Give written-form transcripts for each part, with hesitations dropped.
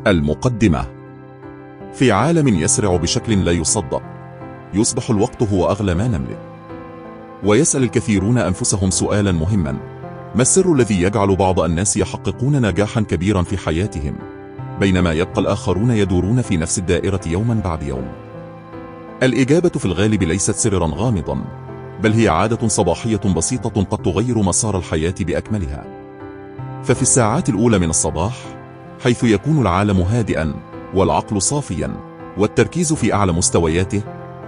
المقدمة. في عالم يسرع بشكل لا يصدق، يصبح الوقت هو أغلى ما نملك. ويسأل الكثيرون أنفسهم سؤالا مهما: ما السر الذي يجعل بعض الناس يحققون نجاحا كبيرا في حياتهم، بينما يبقى الآخرون يدورون في نفس الدائرة يوما بعد يوم؟ الإجابة في الغالب ليست سرا غامضا، بل هي عادة صباحية بسيطة قد تغير مسار الحياة بأكملها. ففي الساعات الأولى من الصباح، حيث يكون العالم هادئا والعقل صافيا والتركيز في أعلى مستوياته،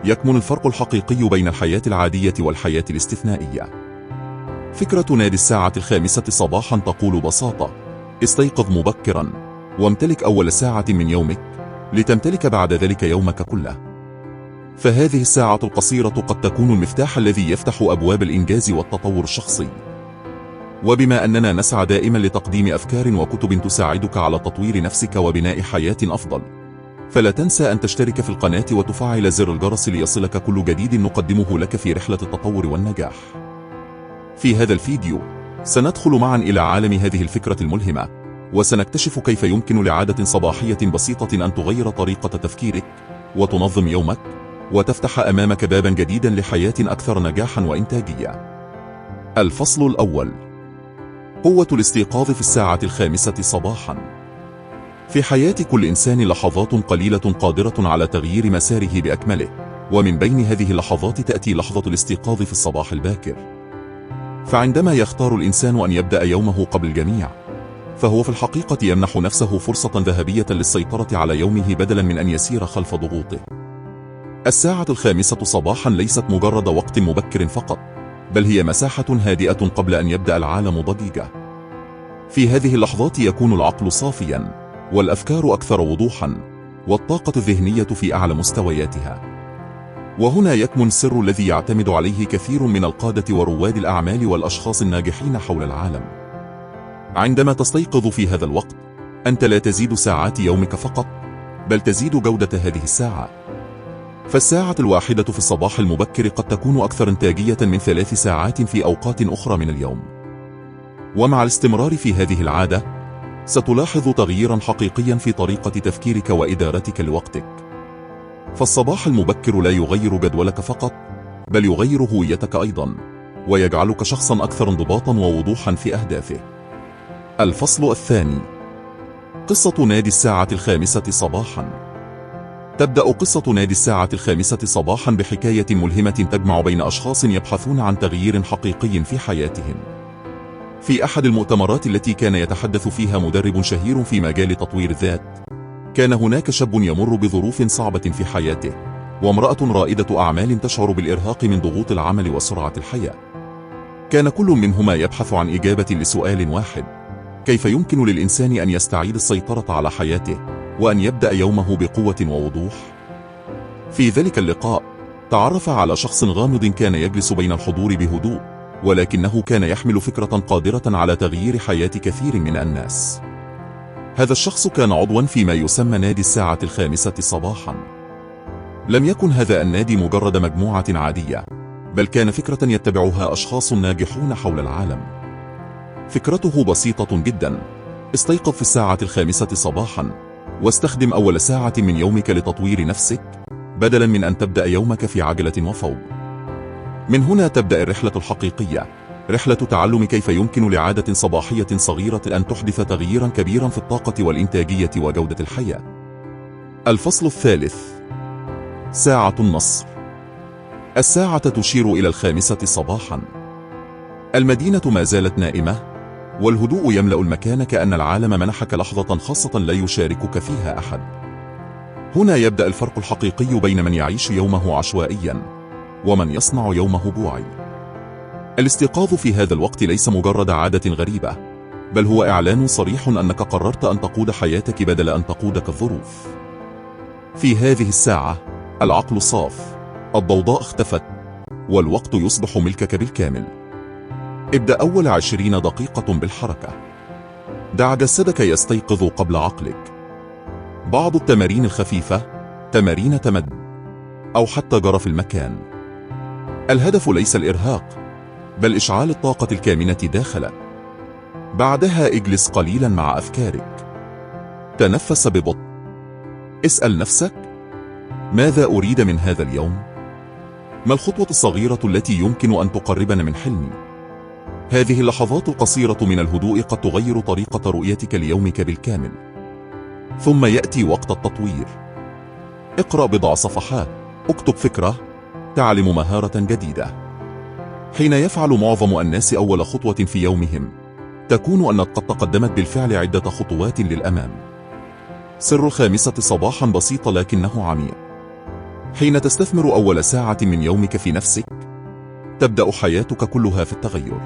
يكمن الفرق الحقيقي بين الحياة العادية والحياة الاستثنائية. فكرة نادي الساعة 5 صباحا تقول ببساطة: استيقظ مبكرا وامتلك أول ساعة من يومك لتمتلك بعد ذلك يومك كله. فهذه الساعة القصيرة قد تكون المفتاح الذي يفتح أبواب الإنجاز والتطور الشخصي. وبما أننا نسعى دائما لتقديم أفكار وكتب تساعدك على تطوير نفسك وبناء حياة أفضل، فلا تنسى أن تشترك في القناة وتفعل زر الجرس ليصلك كل جديد نقدمه لك في رحلة التطور والنجاح. في هذا الفيديو سندخل معا إلى عالم هذه الفكرة الملهمة، وسنكتشف كيف يمكن لعادة صباحية بسيطة أن تغير طريقة تفكيرك وتنظم يومك وتفتح أمامك بابا جديدا لحياة أكثر نجاحا وإنتاجية. الفصل الأول: قوة الاستيقاظ في الساعة 5 صباحا. في حياة كل إنسان لحظات قليلة قادرة على تغيير مساره بأكمله، ومن بين هذه اللحظات تأتي لحظة الاستيقاظ في الصباح الباكر. فعندما يختار الإنسان أن يبدأ يومه قبل الجميع، فهو في الحقيقة يمنح نفسه فرصة ذهبية للسيطرة على يومه بدلا من أن يسير خلف ضغوطه. الساعة 5 صباحا ليست مجرد وقت مبكر فقط، بل هي مساحة هادئة قبل أن يبدأ العالم ضجيجة. في هذه اللحظات يكون العقل صافيا، والأفكار أكثر وضوحا، والطاقة الذهنية في أعلى مستوياتها. وهنا يكمن السر الذي يعتمد عليه كثير من القادة ورواد الأعمال والأشخاص الناجحين حول العالم. عندما تستيقظ في هذا الوقت، أنت لا تزيد ساعات يومك فقط، بل تزيد جودة هذه الساعة. فالساعة الواحدة في الصباح المبكر قد تكون أكثر إنتاجية من 3 ساعات في أوقات أخرى من اليوم. ومع الاستمرار في هذه العادة، ستلاحظ تغييرا حقيقيا في طريقة تفكيرك وإدارتك لوقتك. فالصباح المبكر لا يغير جدولك فقط، بل يغير هويتك أيضا، ويجعلك شخصا أكثر انضباطا ووضوحا في أهدافه. الفصل الثاني: قصة نادي الساعة 5 صباحا. تبدأ قصة نادي الساعة 5 صباحا بحكاية ملهمة تجمع بين أشخاص يبحثون عن تغيير حقيقي في حياتهم. في أحد المؤتمرات التي كان يتحدث فيها مدرب شهير في مجال تطوير الذات، كان هناك شاب يمر بظروف صعبة في حياته، وامرأة رائدة أعمال تشعر بالإرهاق من ضغوط العمل وسرعة الحياة. كان كل منهما يبحث عن إجابة لسؤال واحد: كيف يمكن للإنسان أن يستعيد السيطرة على حياته وأن يبدأ يومه بقوة ووضوح؟ في ذلك اللقاء تعرف على شخص غامض كان يجلس بين الحضور بهدوء، ولكنه كان يحمل فكرة قادرة على تغيير حياة كثير من الناس. هذا الشخص كان عضوا في ما يسمى نادي الساعة 5 صباحا. لم يكن هذا النادي مجرد مجموعة عادية، بل كان فكرة يتبعها أشخاص ناجحون حول العالم. فكرته بسيطة جدا: استيقظ في الساعة 5 صباحا، واستخدم أول ساعة من يومك لتطوير نفسك، بدلا من أن تبدأ يومك في عجلة وفوضى. من هنا تبدأ الرحلة الحقيقية، رحلة تعلم كيف يمكن لعادة صباحية صغيرة أن تحدث تغييرا كبيرا في الطاقة والإنتاجية وجودة الحياة. الفصل الثالث: ساعة النصر. الساعة تشير إلى 5 صباحا. المدينة ما زالت نائمة، والهدوء يملأ المكان كأن العالم منحك لحظة خاصة لا يشاركك فيها أحد. هنا يبدأ الفرق الحقيقي بين من يعيش يومه عشوائيا ومن يصنع يومه بوعي. الاستيقاظ في هذا الوقت ليس مجرد عادة غريبة، بل هو إعلان صريح أنك قررت أن تقود حياتك بدل أن تقودك الظروف. في هذه الساعة العقل صاف، الضوضاء اختفت، والوقت يصبح ملكك بالكامل. ابدأ أول 20 دقيقة بالحركة. دع جسدك يستيقظ قبل عقلك. بعض التمارين الخفيفة، تمارين تمد، أو حتى جرى في المكان. الهدف ليس الإرهاق، بل إشعال الطاقة الكامنة داخلك. بعدها اجلس قليلا مع أفكارك. تنفس ببطء. اسأل نفسك: ماذا أريد من هذا اليوم؟ ما الخطوة الصغيرة التي يمكن أن تقربنا من حلمي؟ هذه اللحظات القصيرة من الهدوء قد تغير طريقة رؤيتك ليومك بالكامل. ثم يأتي وقت التطوير. اقرأ بضع صفحات، اكتب فكرة، تعلم مهارة جديدة. حين يفعل معظم الناس أول خطوة في يومهم، تكون أنك قد تقدمت بالفعل عدة خطوات للأمام. سر الخامسة صباحا بسيط لكنه عميق. حين تستثمر أول ساعة من يومك في نفسك، تبدأ حياتك كلها في التغير.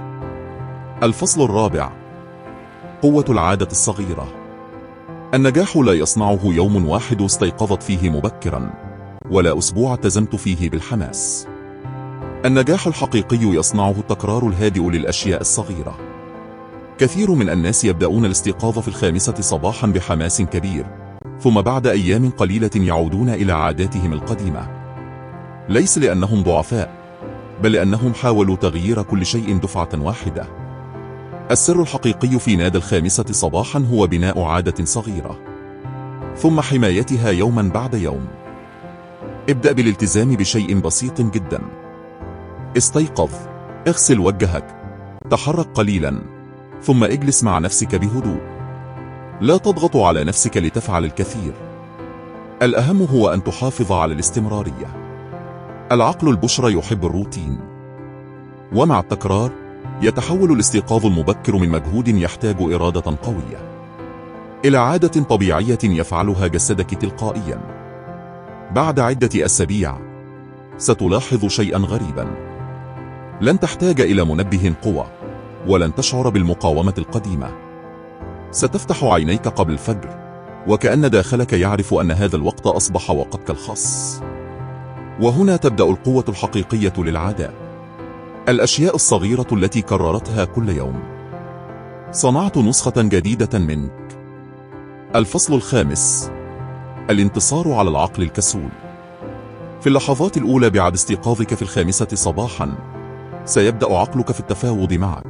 الفصل الرابع: قوة العادة الصغيرة. النجاح لا يصنعه يوم واحد استيقظت فيه مبكرا، ولا أسبوع التزمت فيه بالحماس. النجاح الحقيقي يصنعه التكرار الهادئ للأشياء الصغيرة. كثير من الناس يبدأون الاستيقاظ في 5 صباحا بحماس كبير، ثم بعد أيام قليلة يعودون إلى عاداتهم القديمة. ليس لأنهم ضعفاء، بل لأنهم حاولوا تغيير كل شيء دفعة واحدة. السر الحقيقي في نادي 5 صباحا هو بناء عادة صغيرة، ثم حمايتها يوما بعد يوم. ابدأ بالالتزام بشيء بسيط جدا. استيقظ، اغسل وجهك، تحرك قليلا، ثم اجلس مع نفسك بهدوء. لا تضغط على نفسك لتفعل الكثير. الأهم هو أن تحافظ على الاستمرارية. العقل البشري يحب الروتين، ومع التكرار يتحول الاستيقاظ المبكر من مجهود يحتاج إرادة قوية إلى عادة طبيعية يفعلها جسدك تلقائيا. بعد عدة أسابيع ستلاحظ شيئا غريبا. لن تحتاج إلى منبه قوة، ولن تشعر بالمقاومة القديمة. ستفتح عينيك قبل الفجر، وكأن داخلك يعرف أن هذا الوقت أصبح وقتك الخاص. وهنا تبدأ القوة الحقيقية للعادات. الأشياء الصغيرة التي كررتها كل يوم. صنعت نسخة جديدة منك. الفصل الخامس: الانتصار على العقل الكسول. في اللحظات الأولى بعد استيقاظك في 5 صباحا، سيبدأ عقلك في التفاوض معك.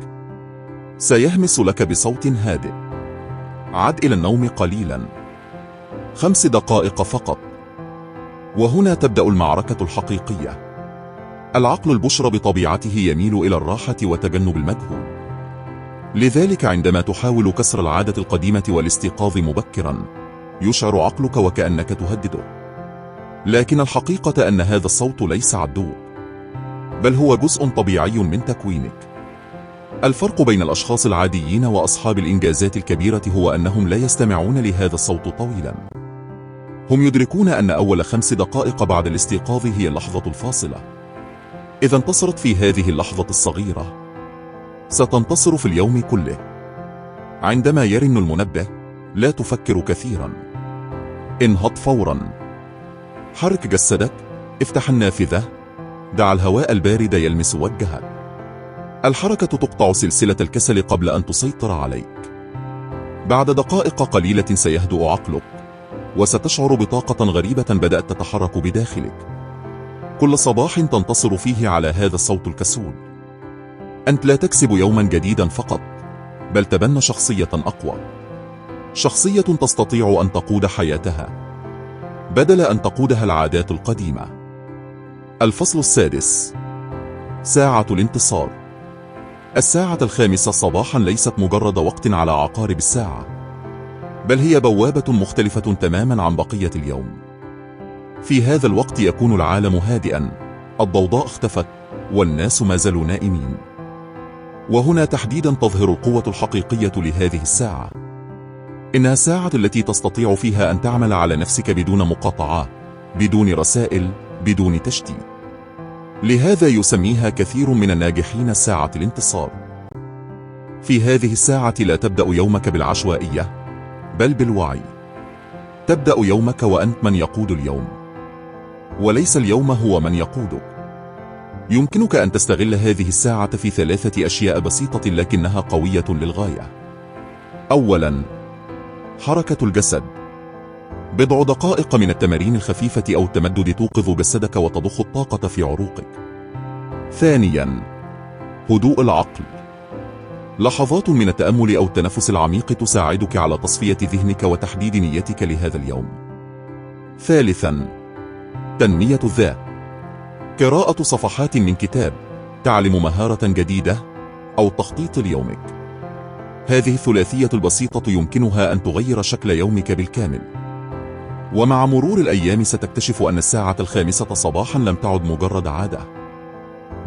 سيهمس لك بصوت هادئ: عد إلى النوم قليلا، 5 دقائق فقط. وهنا تبدأ المعركة الحقيقية. العقل البشري بطبيعته يميل إلى الراحة وتجنب المجهول. لذلك عندما تحاول كسر العادة القديمة والاستيقاظ مبكرا، يشعر عقلك وكأنك تهدده. لكن الحقيقة أن هذا الصوت ليس عدوك، بل هو جزء طبيعي من تكوينك. الفرق بين الأشخاص العاديين وأصحاب الإنجازات الكبيرة هو أنهم لا يستمعون لهذا الصوت طويلا. هم يدركون أن أول 5 دقائق بعد الاستيقاظ هي اللحظة الفاصلة. إذا انتصرت في هذه اللحظة الصغيرة، ستنتصر في اليوم كله. عندما يرن المنبه، لا تفكر كثيرا. انهض فورا. حرك جسدك، افتح النافذة، دع الهواء البارد يلمس وجهك. الحركة تقطع سلسلة الكسل قبل أن تسيطر عليك. بعد دقائق قليلة سيهدأ عقلك، وستشعر بطاقة غريبة بدأت تتحرك بداخلك. كل صباح تنتصر فيه على هذا الصوت الكسول. أنت لا تكسب يوما جديدا فقط، بل تبنى شخصية أقوى. شخصية تستطيع أن تقود حياتها، بدل أن تقودها العادات القديمة. الفصل السادس: ساعة الانتصار. الساعة 5 صباحا ليست مجرد وقت على عقارب الساعة، بل هي بوابة مختلفة تماما عن بقية اليوم. في هذا الوقت يكون العالم هادئا، الضوضاء اختفت، والناس ما زالوا نائمين. وهنا تحديدا تظهر القوة الحقيقية لهذه الساعة. إنها الساعة التي تستطيع فيها أن تعمل على نفسك بدون مقاطعة، بدون رسائل، بدون تشتيت. لهذا يسميها كثير من الناجحين ساعة الانتصار. في هذه الساعة لا تبدأ يومك بالعشوائية، بل بالوعي. تبدأ يومك وأنت من يقود اليوم، وليس اليوم هو من يقودك. يمكنك أن تستغل هذه الساعة في 3 أشياء بسيطة لكنها قوية للغاية. أولا، حركة الجسد. بضع دقائق من التمارين الخفيفة أو التمدد توقظ جسدك وتضخ الطاقة في عروقك. ثانيا، هدوء العقل. لحظات من التأمل أو التنفس العميق تساعدك على تصفية ذهنك وتحديد نيتك لهذا اليوم. ثالثاً، تنمية الذات. قراءة صفحات من كتاب، تعلم مهارة جديدة، أو تخطيط ليومك. هذه الثلاثية البسيطة يمكنها أن تغير شكل يومك بالكامل. ومع مرور الأيام ستكتشف أن الساعة 5 صباحا لم تعد مجرد عادة،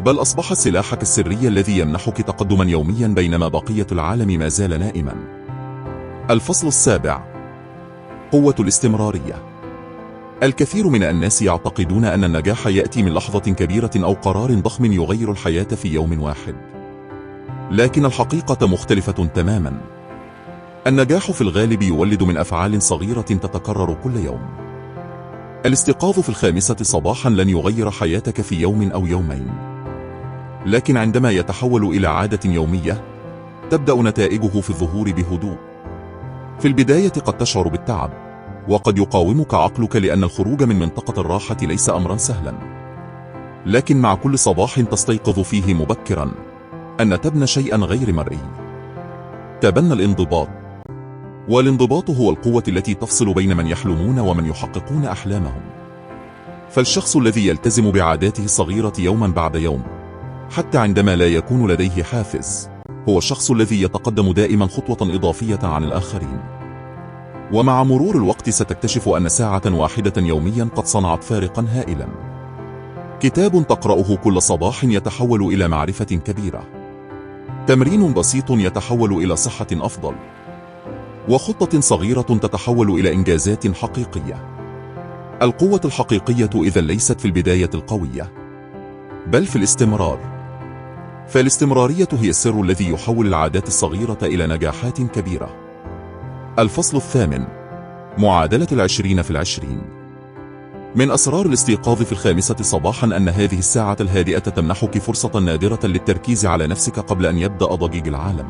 بل أصبحت سلاحك السري الذي يمنحك تقدما يوميا بينما بقية العالم ما زال نائما. الفصل السابع، قوة الاستمرارية. الكثير من الناس يعتقدون أن النجاح يأتي من لحظة كبيرة أو قرار ضخم يغير الحياة في يوم واحد، لكن الحقيقة مختلفة تماما. النجاح في الغالب يولد من أفعال صغيرة تتكرر كل يوم. الاستيقاظ في 5 صباحا لن يغير حياتك في يوم أو يومين، لكن عندما يتحول إلى عادة يومية تبدأ نتائجه في الظهور بهدوء. في البداية قد تشعر بالتعب، وقد يقاومك عقلك لأن الخروج من منطقة الراحة ليس أمرا سهلا، لكن مع كل صباح تستيقظ فيه مبكرا أن تبنى شيئا غير مرئي. تبنى الانضباط. والانضباط هو القوة التي تفصل بين من يحلمون ومن يحققون أحلامهم. فالشخص الذي يلتزم بعاداته الصغيرة يوما بعد يوم حتى عندما لا يكون لديه حافز هو الشخص الذي يتقدم دائما خطوة إضافية عن الآخرين. ومع مرور الوقت ستكتشف أن ساعة واحدة يوميا قد صنعت فارقا هائلا. كتاب تقرأه كل صباح يتحول إلى معرفة كبيرة. تمرين بسيط يتحول إلى صحة أفضل. وخطة صغيرة تتحول إلى إنجازات حقيقية. القوة الحقيقية إذا ليست في البداية القوية، بل في الاستمرار. فالاستمرارية هي السر الذي يحول العادات الصغيرة إلى نجاحات كبيرة. الفصل الثامن، معادلة 20 في 20. من أسرار الاستيقاظ في 5 صباحا أن هذه الساعة الهادئة تمنحك فرصة نادرة للتركيز على نفسك قبل أن يبدأ ضجيج العالم.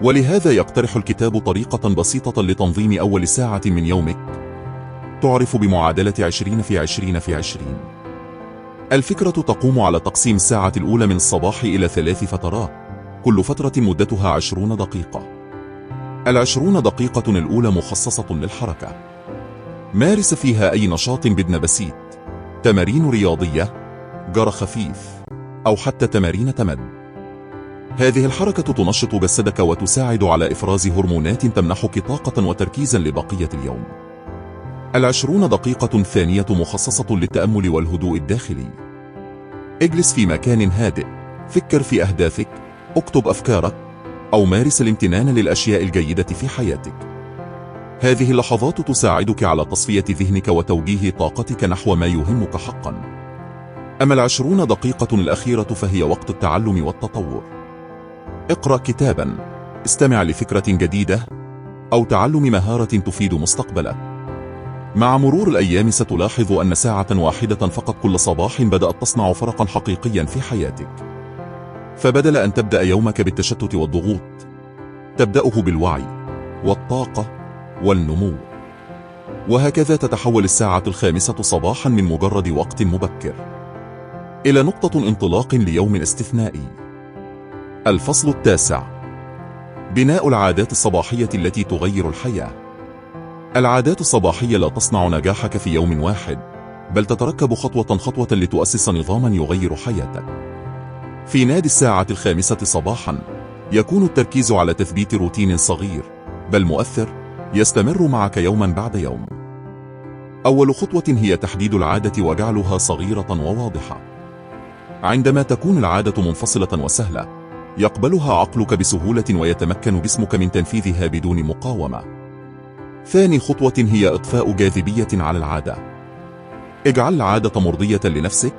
ولهذا يقترح الكتاب طريقة بسيطة لتنظيم أول ساعة من يومك تعرف بمعادلة 20 في 20 في 20. الفكرة تقوم على تقسيم الساعة الأولى من الصباح إلى 3 فترات، كل فترة مدتها 20 دقيقة. 20 دقيقة الأولى مخصصة للحركة. مارس فيها أي نشاط بدن بسيط، تمارين رياضية، جرى خفيف، أو حتى تمارين تمد. هذه الحركة تنشط جسدك وتساعد على إفراز هرمونات تمنحك طاقة وتركيزا لبقية اليوم. 20 دقيقة ثانية مخصصة للتأمل والهدوء الداخلي. اجلس في مكان هادئ، فكر في أهدافك، اكتب أفكارك، أو مارس الامتنان للأشياء الجيدة في حياتك. هذه اللحظات تساعدك على تصفية ذهنك وتوجيه طاقتك نحو ما يهمك حقا. أما 20 دقيقة الأخيرة فهي وقت التعلم والتطور. اقرأ كتابا، استمع لفكرة جديدة، أو تعلم مهارة تفيد مستقبلك. مع مرور الأيام ستلاحظ أن ساعة واحدة فقط كل صباح بدأت تصنع فرقا حقيقيا في حياتك. فبدل أن تبدأ يومك بالتشتت والضغوط، تبدأه بالوعي والطاقة والنمو. وهكذا تتحول الساعة 5 صباحا من مجرد وقت مبكر إلى نقطة انطلاق ليوم استثنائي. الفصل التاسع، بناء العادات الصباحية التي تغير الحياة. العادات الصباحية لا تصنع نجاحك في يوم واحد، بل تتركب خطوة خطوة لتؤسس نظاما يغير حياتك. في نادي الساعة 5 صباحا يكون التركيز على تثبيت روتين صغير بل مؤثر يستمر معك يوما بعد يوم. أول خطوة هي تحديد العادة وجعلها صغيرة وواضحة. عندما تكون العادة منفصلة وسهلة، يقبلها عقلك بسهولة ويتمكن جسمك من تنفيذها بدون مقاومة. ثاني خطوة هي إضفاء جاذبية على العادة. اجعل العادة مرضية لنفسك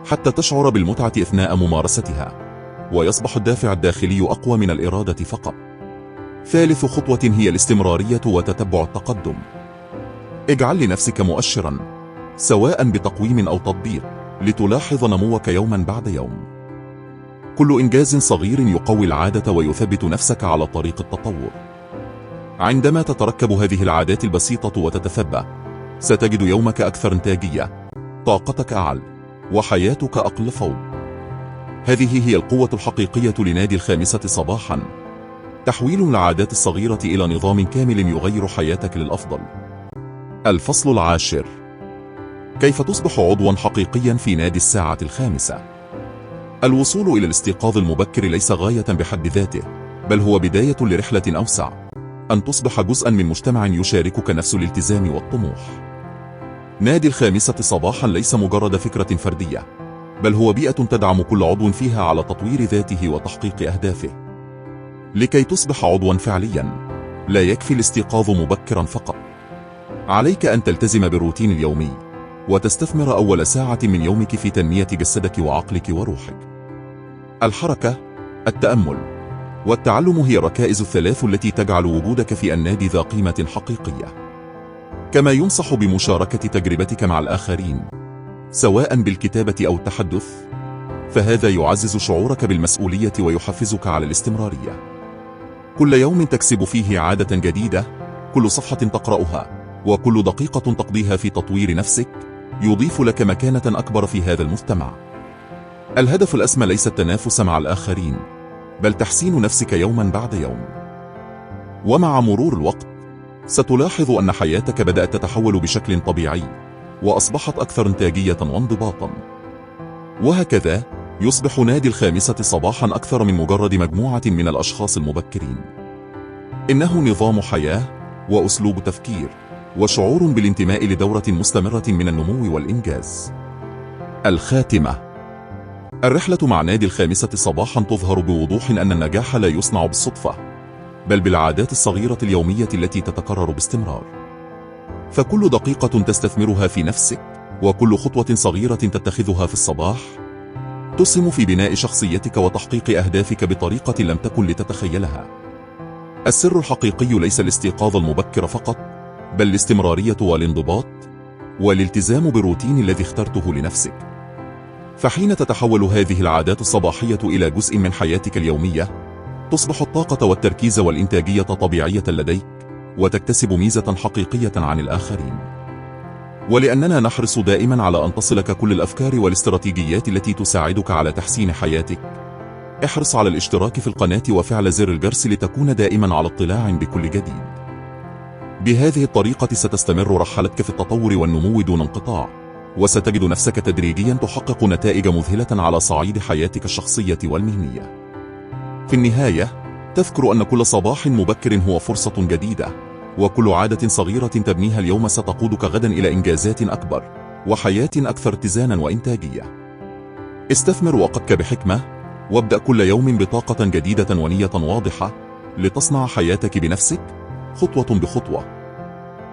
حتى تشعر بالمتعة أثناء ممارستها، ويصبح الدافع الداخلي أقوى من الإرادة فقط. ثالث خطوة هي الاستمرارية وتتبع التقدم. اجعل لنفسك مؤشرا، سواء بتقويم أو تطبيق، لتلاحظ نموك يوما بعد يوم. كل إنجاز صغير يقوي العادة ويثبت نفسك على طريق التطور. عندما تتركب هذه العادات البسيطة وتتثبت، ستجد يومك أكثر إنتاجية، طاقتك أعلى، وحياتك أقل فوضى. هذه هي القوة الحقيقية لنادي 5 صباحا. تحويل العادات الصغيرة إلى نظام كامل يغير حياتك للأفضل. الفصل 10. كيف تصبح عضوا حقيقيا في نادي 5. الوصول إلى الاستيقاظ المبكر ليس غاية بحد ذاته، بل هو بداية لرحلة أوسع، أن تصبح جزءا من مجتمع يشاركك نفس الالتزام والطموح. نادي 5 صباحا ليس مجرد فكرة فردية، بل هو بيئة تدعم كل عضو فيها على تطوير ذاته وتحقيق أهدافه. لكي تصبح عضوا فعليا، لا يكفي الاستيقاظ مبكرا فقط. عليك أن تلتزم بالروتين اليومي، وتستثمر أول ساعة من يومك في تنمية جسدك وعقلك وروحك. الحركة، التأمل، والتعلم هي الركائز الثلاث التي تجعل وجودك في النادي ذا قيمة حقيقية. كما ينصح بمشاركة تجربتك مع الآخرين، سواء بالكتابة أو التحدث، فهذا يعزز شعورك بالمسؤولية ويحفزك على الاستمرارية. كل يوم تكسب فيه عادة جديدة، كل صفحة تقرأها، وكل دقيقة تقضيها في تطوير نفسك، يضيف لك مكانة أكبر في هذا المجتمع. الهدف الأسمى ليس التنافس مع الآخرين، بل تحسين نفسك يوما بعد يوم. ومع مرور الوقت، ستلاحظ أن حياتك بدأت تتحول بشكل طبيعي، وأصبحت أكثر إنتاجية وانضباطا. وهكذا يصبح نادي 5 صباحا أكثر من مجرد مجموعة من الأشخاص المبكرين. إنه نظام حياة، وأسلوب تفكير، وشعور بالانتماء لدورة مستمرة من النمو والإنجاز. الخاتمة. الرحلة مع نادي 5 صباحا تظهر بوضوح أن النجاح لا يصنع بالصدفة، بل بالعادات الصغيرة اليومية التي تتكرر باستمرار. فكل دقيقة تستثمرها في نفسك، وكل خطوة صغيرة تتخذها في الصباح، تسهم في بناء شخصيتك وتحقيق أهدافك بطريقة لم تكن لتتخيلها. السر الحقيقي ليس الاستيقاظ المبكر فقط، بل الاستمرارية والانضباط، والالتزام بالروتين الذي اخترته لنفسك. فحين تتحول هذه العادات الصباحية إلى جزء من حياتك اليومية، تصبح الطاقة والتركيز والإنتاجية طبيعية لديك، وتكتسب ميزة حقيقية عن الآخرين. ولأننا نحرص دائما على أن تصلك كل الأفكار والاستراتيجيات التي تساعدك على تحسين حياتك، احرص على الاشتراك في القناة وفعل زر الجرس لتكون دائما على اطلاع بكل جديد. بهذه الطريقة ستستمر رحلتك في التطور والنمو دون انقطاع، وستجد نفسك تدريجيا تحقق نتائج مذهلة على صعيد حياتك الشخصية والمهنية. في النهاية، تذكر أن كل صباح مبكر هو فرصة جديدة، وكل عادة صغيرة تبنيها اليوم ستقودك غدا إلى إنجازات أكبر، وحياة أكثر اتزانا وإنتاجية. استثمر وقتك بحكمة، وابدأ كل يوم بطاقة جديدة ونية واضحة، لتصنع حياتك بنفسك، خطوة بخطوة.